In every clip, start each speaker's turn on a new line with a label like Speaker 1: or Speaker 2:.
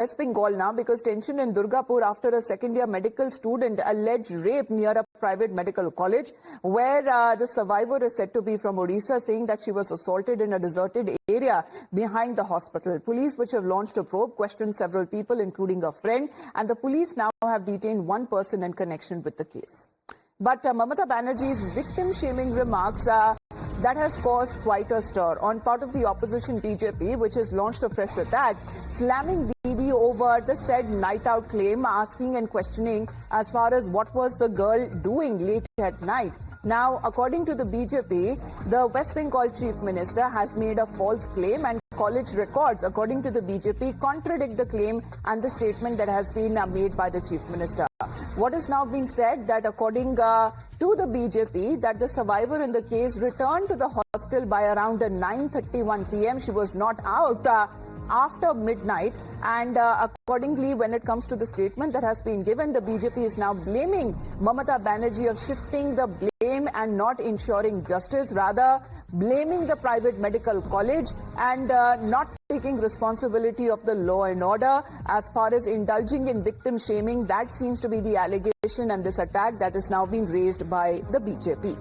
Speaker 1: West Bengal now, because tension in Durgapur after a second-year medical student alleged rape near a private medical college, where the survivor is said to be from Odisha, saying that she was assaulted in a deserted area behind the hospital. Police, which have launched a probe, questioned several people, including a friend, and the police now have detained one person in connection with the case. But Mamata Banerjee's victim-shaming remarks that has caused quite a stir on part of the opposition BJP, which has launched a fresh attack, slamming BB over the said night-out claim, asking and questioning as far as what was the girl doing late at night. Now, according to the BJP, the West Bengal Chief Minister has made a false claim, and college records, according to the BJP, contradict the claim and the statement that has been made by the Chief Minister. What is now being said that according to the BJP, that the survivor in the case returned to the hostel by around 9:31 p.m. She was not out after midnight, and accordingly, when it comes to the statement that has been given, the BJP is now blaming Mamata Banerjee of shifting the blame and not ensuring justice, rather blaming the private medical college and not taking responsibility of the law and order as far as indulging in victim shaming. That seems to be the allegation and this attack that is now being raised by the BJP.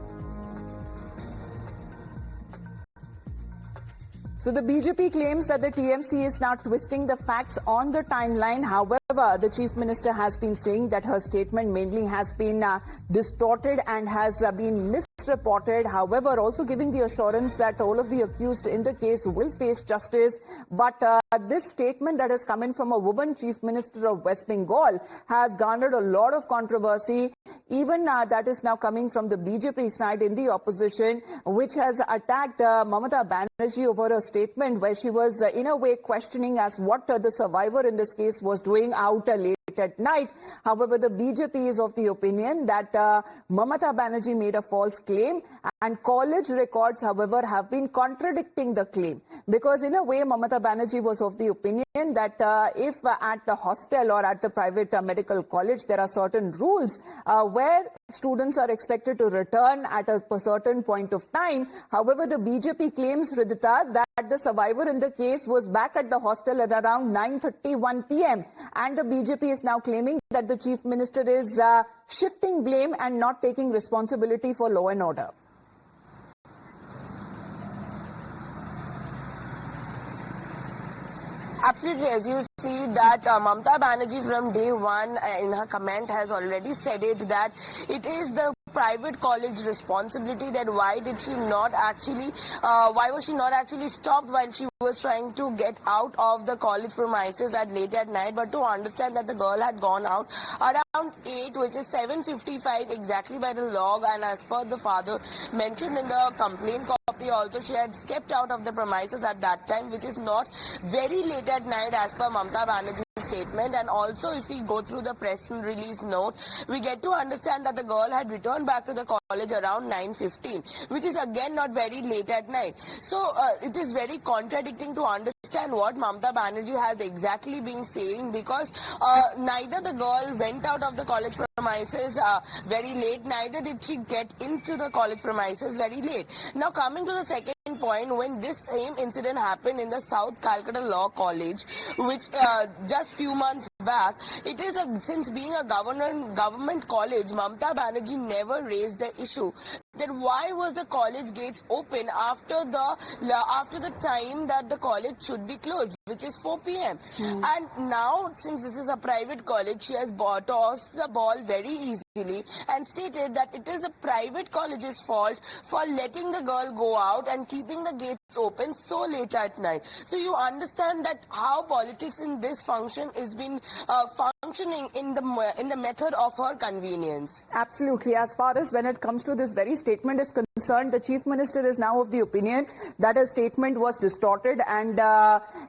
Speaker 1: So the BJP claims that the TMC is now twisting the facts on the timeline. However, the Chief Minister has been saying that her statement mainly has been distorted and has been misreported. However, also giving the assurance that all of the accused in the case will face justice. But this statement that has come in from a woman Chief Minister of West Bengal has garnered a lot of controversy. Even that is now coming from the BJP side in the opposition, which has attacked Mamata Banerjee over a statement where she was in a way questioning as what the survivor in this case was doing out late at night. However, the BJP is of the opinion that Mamata Banerjee made a false claim, and college records, however, have been contradicting the claim. Because in a way, Mamata Banerjee was of the opinion that if at the hostel or at the private medical college, there are certain rules where students are expected to return at a certain point of time. However, the BJP claims, Hridita, that the survivor in the case was back at the hostel at around 9:31 p.m. And the BJP is now claiming that the Chief Minister is shifting blame and not taking responsibility for law and order.
Speaker 2: Absolutely, as you see that Mamata Banerjee from day one in her comment has already said it, that it is the private college responsibility, that why was she not actually stopped while she was trying to get out of the college premises at late at night. But to understand that the girl had gone out around 8, which is 7:55 exactly by the log, and as per the father mentioned in the complaint copy also, she had stepped out of the premises at that time, which is not very late at night as per Mamata Banerjee's statement. And also, if we go through the press release note, we get to understand that the girl had returned back to the college around 9:15, which is again not very late at night. So it is very contradicting to understand what Mamata Banerjee has exactly been saying, because neither the girl went out of the college premises very late, neither did she get into the college premises very late. Now, coming to the second point, when this same incident happened in the South Calcutta Law College, which just few months back, it is since being a government college, Mamata Banerjee never raised the issue that why was the college gates open after the time that the college should be closed, which is 4 p.m. And now, since this is a private college, she has tossed the ball very easily and stated that it is the private college's fault for letting the girl go out and keeping the gates open so late at night. So you understand that how politics in this function is been functioning in the method of her convenience.
Speaker 1: Absolutely. As far as when it comes to this very statement is concerned, the Chief Minister is now of the opinion that her statement was distorted and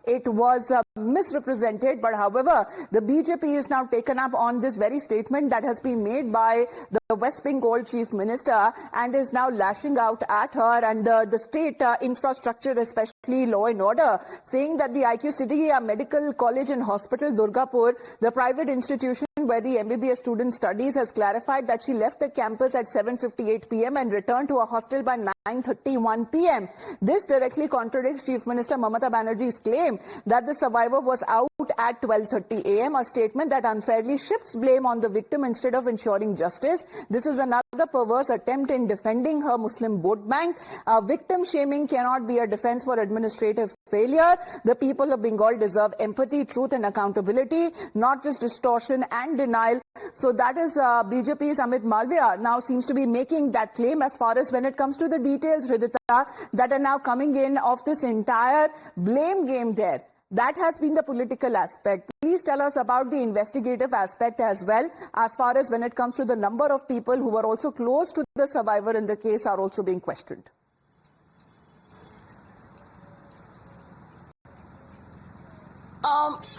Speaker 1: it was misrepresented. But however, the BJP is now taken up on this very statement that has been made by the West Bengal Chief Minister and is now lashing out at her and the state infrastructure, especially law and order, saying that the Accusations Medical College and Hospital, Durgapur, the private institution where the MBBS student studies, has clarified that she left the campus at 7:58 p.m. and returned to a hostel by 9:31 p.m. This directly contradicts Chief Minister Mamata Banerjee's claim that the survivor was out at 12:30 a.m., a statement that unfairly shifts blame on the victim instead of ensuring justice. This is another perverse attempt in defending her Muslim vote bank. Victim shaming cannot be a defense for administrative failure. The people of Bengal deserve empathy, truth and accountability, not just distortion and denial. So that is BJP's Amit Malviya now seems to be making that claim as far as when it comes to the details, Hridita, that are now coming in of this entire blame game there. That has been the political aspect. Please tell us about the investigative aspect as well, as far as when it comes to the number of people who were also close to the survivor in the case are also being questioned.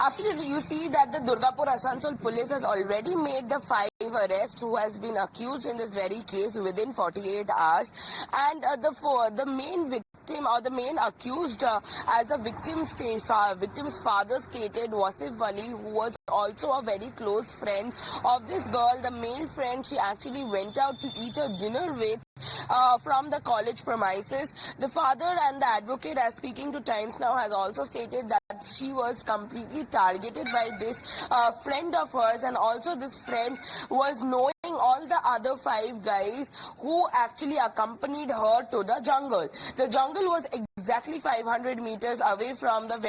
Speaker 2: Absolutely. You see that the Durgapur Asansol police has already made the 5 arrests who has been accused in this very case within 48 hours. And the main victim or the main accused, as the victim's father stated, Wasif Ali, who was also a very close friend of this girl, the male friend she actually went out to eat a dinner with from the college premises. The father and the advocate, as speaking to Times Now, has also stated that she was completely targeted by this friend of hers, and also this friend was knowing all the other 5 guys who actually accompanied her to the jungle. The jungle was exactly 500 meters away from the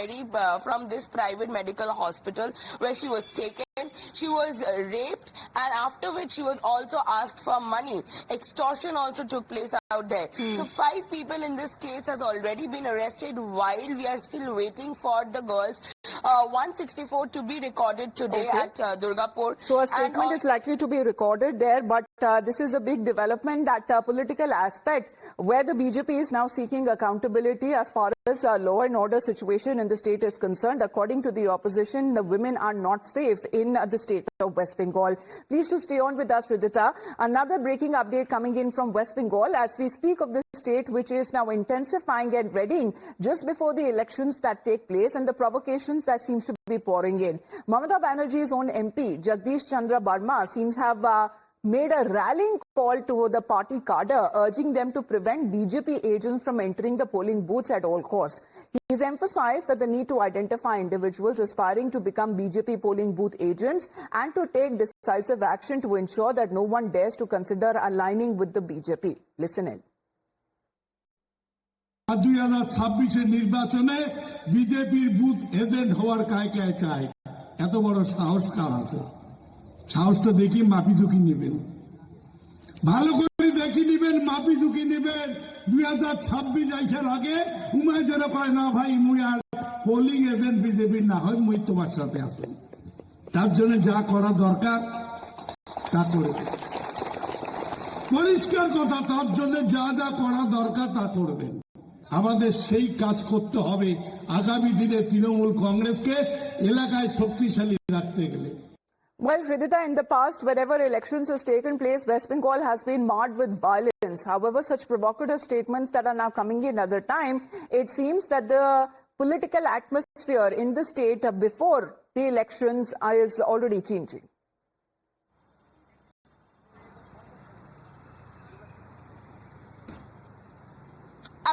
Speaker 2: from this private medical hospital where she was taken. She was raped, and after which she was also asked for money. Extortion also took place out there. So 5 people in this case has already been arrested, while we are still waiting for the girls 164 to be recorded today at Durgapur.
Speaker 1: So a statement is likely to be recorded there, but this is a big development, that political aspect where the BJP is now seeking accountability as far as law and order situation in the state is concerned. According to the opposition, the women are not safe in the state of West Bengal. Please to stay on with us, Hridita. Another breaking update coming in from West Bengal as we speak of the state which is now intensifying and readying just before the elections that take place and the provocations that seems to be pouring in. Mamata Banerjee's own MP, Jagdish Chandra Barma, seems to have made a rallying call to the party cadre, urging them to prevent BJP agents from entering the polling booths at all costs. He's emphasized that the need to identify individuals aspiring to become BJP polling booth agents and to take decisive action to ensure that no one dares to consider aligning with the BJP. Listen in.
Speaker 3: 2026 নির্বাচনে বিজেপির booth agent হওয়ার কায় চায় এত বড় সাহস কার আছে সাহস তো দেখি মাপি ঝুঁকি নেবেন ভালো করে দেখি নেবেন মাপি ঝুঁকি নেবেন 2026 আইসার আগে উমায় যেন কয় না ভাই মুই আর পোলিং এজেন্ট বিজেপির না হয় মুই তোমার সাথে আছি তার জন্য যা করা দরকার তা করবে পরিষ্কার কথা তার জন্য যা যা করা দরকার তা করবেন আমাদের সেই কাজ করতে হবে আগামী দিনে তৃণমূল কংগ্রেসকে এলাকায় শক্তিশালী রাখতে গেলে
Speaker 1: Well, Hridita, in the past, wherever elections has taken place, West Bengal has been marred with violence. However, such provocative statements that are now coming in at the time, it seems that the political atmosphere in the state before the elections is already changing.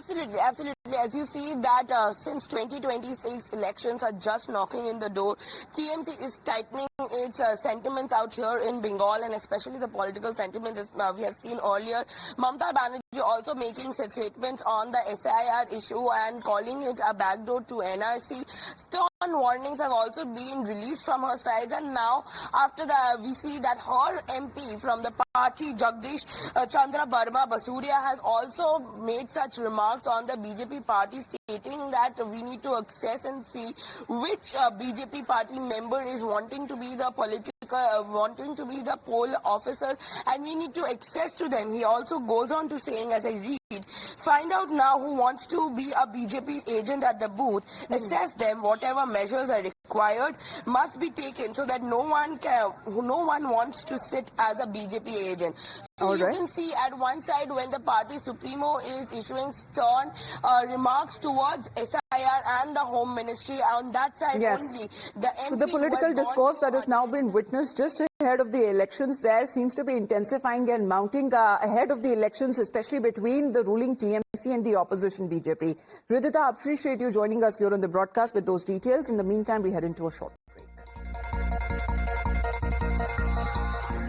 Speaker 2: Absolutely, absolutely. As you see that since 2026 elections are just knocking in the door, TMC is tightening its sentiments out here in Bengal, and especially the political sentiment as we have seen earlier. Mamata Banerjee also making statements on the SIR issue and calling it a backdoor to NRC. Stern warnings have also been released from her side, and now after that we see that her MP from the party, Jagdish Chandra Barma Basuria, has also made such remarks on the BJP party, stating that we need to assess and see which BJP party member is wanting to be the wanting to be the poll officer, and we need to access to them. He also goes on to saying, as I read, find out now who wants to be a BJP agent at the booth, assess them, whatever measures are required must be taken so that no one wants to sit as a BJP agent. So you can see at one side when the party supremo is issuing stern remarks towards SIR and the Home Ministry, on that side only the MP
Speaker 1: so the political discourse that has now been witnessed just ahead of the elections there seems to be intensifying and mounting ahead of the elections, especially between the ruling TMC and the opposition BJP. Ridhita, appreciate you joining us here on the broadcast with those details. In the meantime, we head into a short